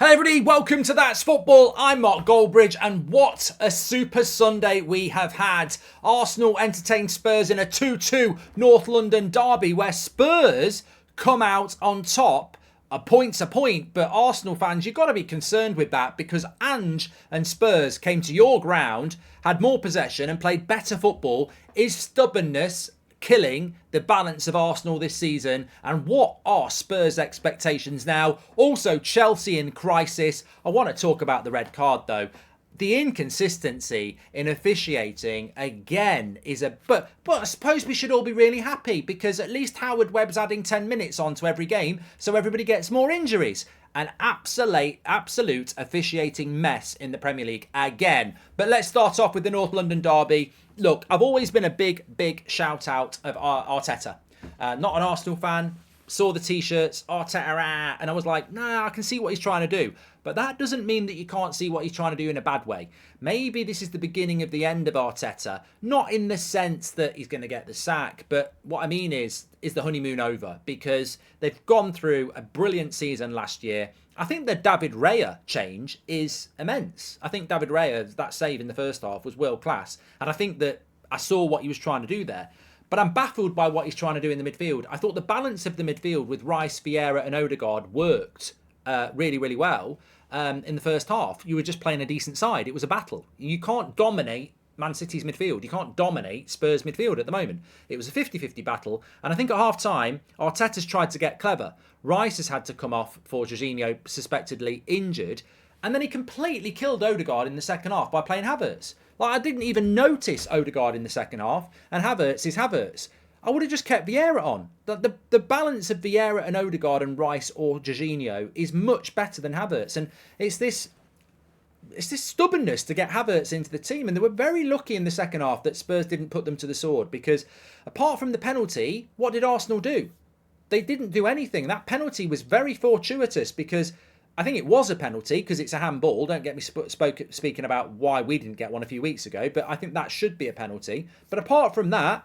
Hello everybody, welcome to That's Football. I'm Mark Goldbridge, and what a super Sunday we have had. Arsenal entertained Spurs in a 2-2 North London derby where Spurs come out on top. A point's a point, but Arsenal fans, you've got to be concerned with that because Ange and Spurs came to your ground, had more possession and played better football. Is stubbornness killing the balance of Arsenal this season? And what are Spurs' expectations now? Also, Chelsea in crisis. I want to talk about the red card though. The inconsistency in officiating again is but I suppose we should all be really happy because at least Howard Webb's adding 10 minutes onto every game so everybody gets more injuries. An absolute officiating mess in the Premier League again. But let's start off with the North London derby. Look, I've always been a big shout out of Arteta. Not an Arsenal fan. Saw the t-shirts, Arteta, and I was like, nah, I can see what he's trying to do. But that doesn't mean that you can't see what he's trying to do in a bad way. Maybe this is the beginning of the end of Arteta. Not in the sense that he's going to get the sack, but what I mean is the honeymoon over? Because they've gone through a brilliant season last year. I think the David Raya change is immense. I think David Raya, that save in the first half was world class. And I think that I saw what he was trying to do there. But I'm baffled by what he's trying to do in the midfield. I thought the balance of the midfield with Rice, Vieira and Odegaard worked really well in the first half. You were just playing a decent side. It was a battle. You can't dominate Man City's midfield. You can't dominate Spurs' midfield at the moment. It was a 50-50 battle. And I think at half-time, Arteta's tried to get clever. Rice has had to come off for Jorginho suspectedly injured. And then he completely killed Odegaard in the second half by playing Havertz. Like, I didn't even notice Odegaard in the second half, and Havertz is Havertz. I would have just kept Vieira on. The balance of Vieira and Odegaard and Rice or Jorginho is much better than Havertz. And it's this stubbornness to get Havertz into the team. And they were very lucky in the second half that Spurs didn't put them to the sword because apart from the penalty, what did Arsenal do? They didn't do anything. That penalty was very fortuitous because I think it was a penalty because it's a handball. Don't get me speaking about why we didn't get one a few weeks ago, but I think that should be a penalty. But apart from that,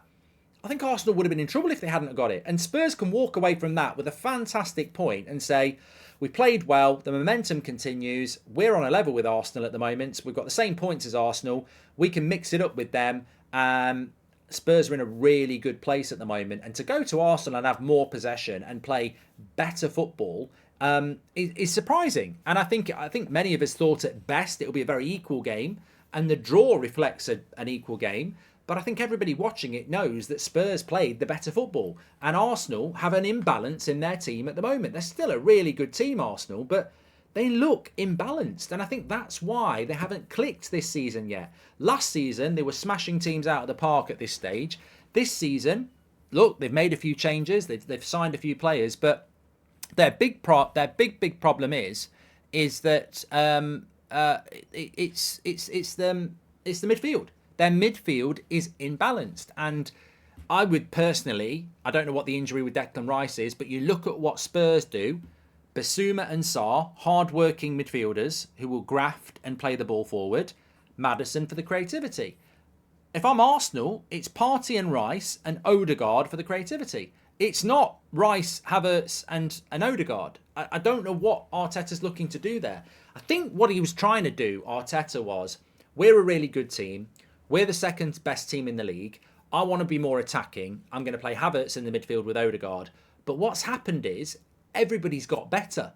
I think Arsenal would have been in trouble if they hadn't got it. And Spurs can walk away from that with a fantastic point and say, we played well, the momentum continues, we're on a level with Arsenal at the moment, we've got the same points as Arsenal, we can mix it up with them. Spurs are in a really good place at the moment. And to go to Arsenal and have more possession and play better football is surprising. And I think many of us thought at best it'll be a very equal game, and the draw reflects an equal game. But I think everybody watching it knows that Spurs played the better football, and Arsenal have an imbalance in their team at the moment. They're still a really good team, Arsenal, but they look imbalanced, and I think that's why they haven't clicked this season yet. Last season, they were smashing teams out of the park at this stage. This season, look, they've made a few changes, they've signed a few players, but their big problem is that it's the midfield. Their midfield is imbalanced, and I would personally, I don't know what the injury with Declan Rice is, but you look at what Spurs do. Basuma and Sarr, hard-working midfielders who will graft and play the ball forward. Maddison for the creativity. If I'm Arsenal, it's Partey and Rice and Odegaard for the creativity. It's not Rice, Havertz and Odegaard. I don't know what Arteta's looking to do there. I think what he was trying to do, Arteta, was, we're a really good team. We're the second best team in the league. I want to be more attacking. I'm going to play Havertz in the midfield with Odegaard. But what's happened is everybody's got better.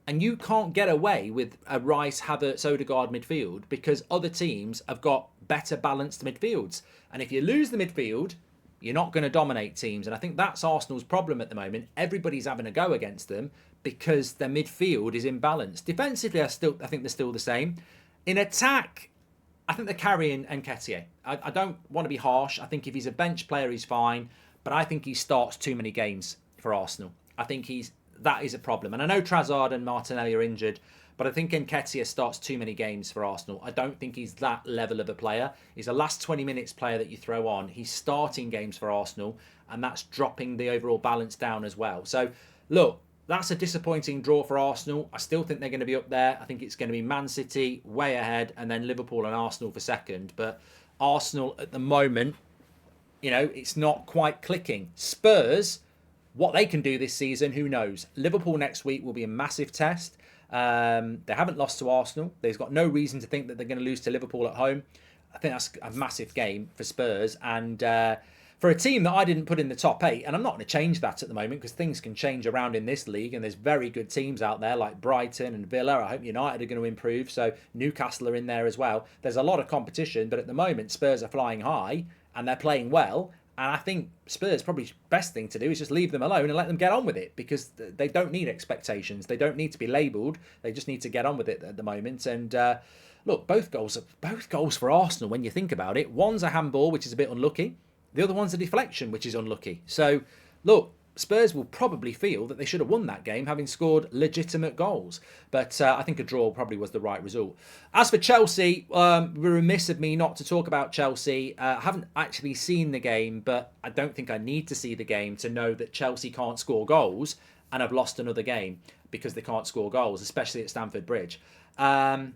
And you can't get away with a Rice, Havertz, Odegaard midfield because other teams have got better balanced midfields. And if you lose the midfield, you're not going to dominate teams. And I think that's Arsenal's problem at the moment. Everybody's having a go against them because their midfield is imbalanced. Defensively, I think they're still the same. In attack, I think they're carrying Nketiah. I don't want to be harsh. I think if he's a bench player, he's fine. But I think he starts too many games for Arsenal. I think that is a problem. And I know Trossard and Martinelli are injured, but I think Nketiah starts too many games for Arsenal. I don't think he's that level of a player. He's a last 20 minutes player that you throw on. He's starting games for Arsenal, and that's dropping the overall balance down as well. So, look, that's a disappointing draw for Arsenal. I still think they're going to be up there. I think it's going to be Man City way ahead and then Liverpool and Arsenal for second. But Arsenal at the moment, it's not quite clicking. Spurs, what they can do this season, who knows? Liverpool next week will be a massive test. They haven't lost to Arsenal. They've got no reason to think that they're going to lose to Liverpool at home. I think that's a massive game for Spurs. And for a team that I didn't put in the top 8, and I'm not going to change that at the moment because things can change around in this league, and there's very good teams out there like Brighton and Villa. I hope United are going to improve, so Newcastle are in there as well. There's a lot of competition, but at the moment Spurs are flying high and they're playing well. And I think Spurs' probably best thing to do is just leave them alone and let them get on with it, because they don't need expectations. They don't need to be labelled. They just need to get on with it at the moment. And look, both goals for Arsenal, when you think about it. One's a handball, which is a bit unlucky. The other one's a deflection, which is unlucky. So, look, Spurs will probably feel that they should have won that game, having scored legitimate goals. But I think a draw probably was the right result. As for Chelsea, we're remiss of me not to talk about Chelsea. I haven't actually seen the game, but I don't think I need to see the game to know that Chelsea can't score goals and have lost another game because they can't score goals, especially at Stamford Bridge. I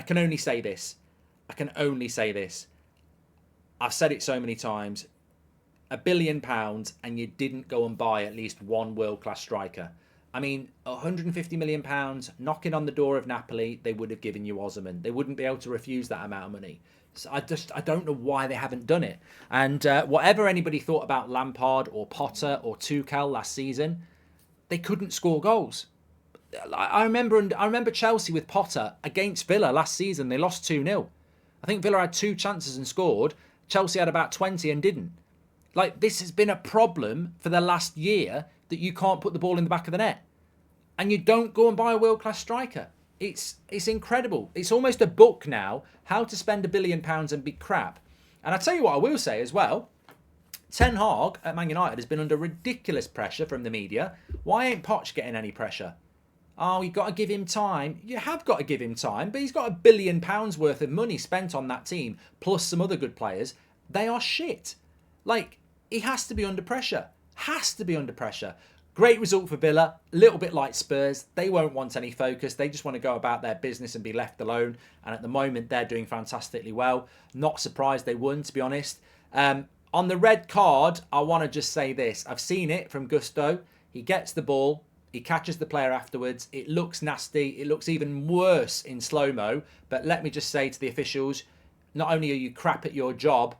can only say this. I've said it so many times. £1 billion and you didn't go and buy at least one world-class striker. I mean, £150 million knocking on the door of Napoli, they would have given you Osimhen. They wouldn't be able to refuse that amount of money. So I don't know why they haven't done it. And whatever anybody thought about Lampard or Potter or Tuchel last season, they couldn't score goals. I remember Chelsea with Potter against Villa last season. They lost 2-0. I think Villa had 2 chances and scored. Chelsea had about 20 and didn't. Like, this has been a problem for the last year, that you can't put the ball in the back of the net. And you don't go and buy a world-class striker. It's incredible. It's almost a book now, how to spend £1 billion and be crap. And I tell you what I will say as well. Ten Hag at Man United has been under ridiculous pressure from the media. Why ain't Poch getting any pressure? Oh, you've got to give him time. You have got to give him time, but he's got £1 billion worth of money spent on that team, plus some other good players. They are shit. Like, he has to be under pressure. Has to be under pressure. Great result for Villa. A little bit like Spurs. They won't want any focus. They just want to go about their business and be left alone. And at the moment, they're doing fantastically well. Not surprised they won, to be honest. On the red card, I want to just say this. I've seen it from Gusto. He gets the ball. He catches the player afterwards. It looks nasty. It looks even worse in slow-mo. But let me just say to the officials, not only are you crap at your job,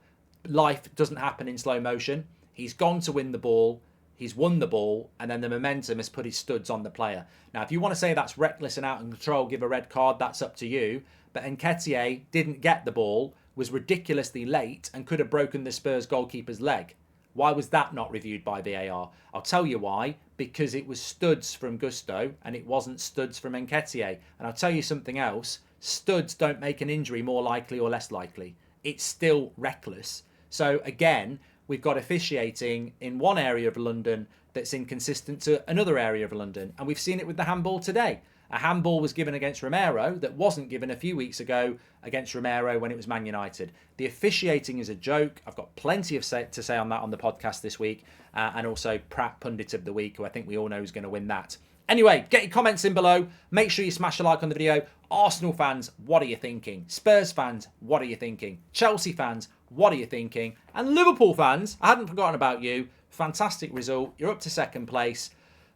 life doesn't happen in slow motion. He's gone to win the ball. He's won the ball. And then the momentum has put his studs on the player. Now, if you want to say that's reckless and out of control, give a red card, that's up to you. But Nketiah didn't get the ball, was ridiculously late, and could have broken the Spurs goalkeeper's leg. Why was that not reviewed by VAR? I'll tell you why. Because it was studs from Gusto and it wasn't studs from Nketiah. And I'll tell you something else. Studs don't make an injury more likely or less likely. It's still reckless. So again, we've got officiating in one area of London that's inconsistent to another area of London. And we've seen it with the handball today. A handball was given against Romero that wasn't given a few weeks ago against Romero when it was Man United. The officiating is a joke. I've got plenty to say on that on the podcast this week. And also Pratt Pundit of the Week, who I think we all know is going to win that. Anyway, get your comments in below. Make sure you smash a like on the video. Arsenal fans, what are you thinking? Spurs fans, what are you thinking? Chelsea fans, what are you thinking? And Liverpool fans, I hadn't forgotten about you. Fantastic result. You're up to second place.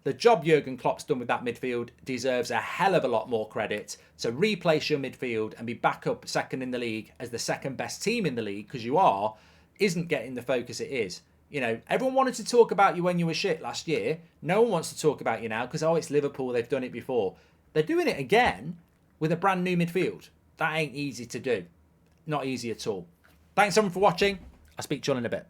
The job Jurgen Klopp's done with that midfield deserves a hell of a lot more credit. To replace your midfield and be back up second in the league as the second best team in the league, because you are, isn't getting the focus it is. You know, everyone wanted to talk about you when you were shit last year. No one wants to talk about you now because, oh, it's Liverpool. They've done it before. They're doing it again with a brand new midfield. That ain't easy to do. Not easy at all. Thanks everyone for watching. I'll speak to you all in a bit.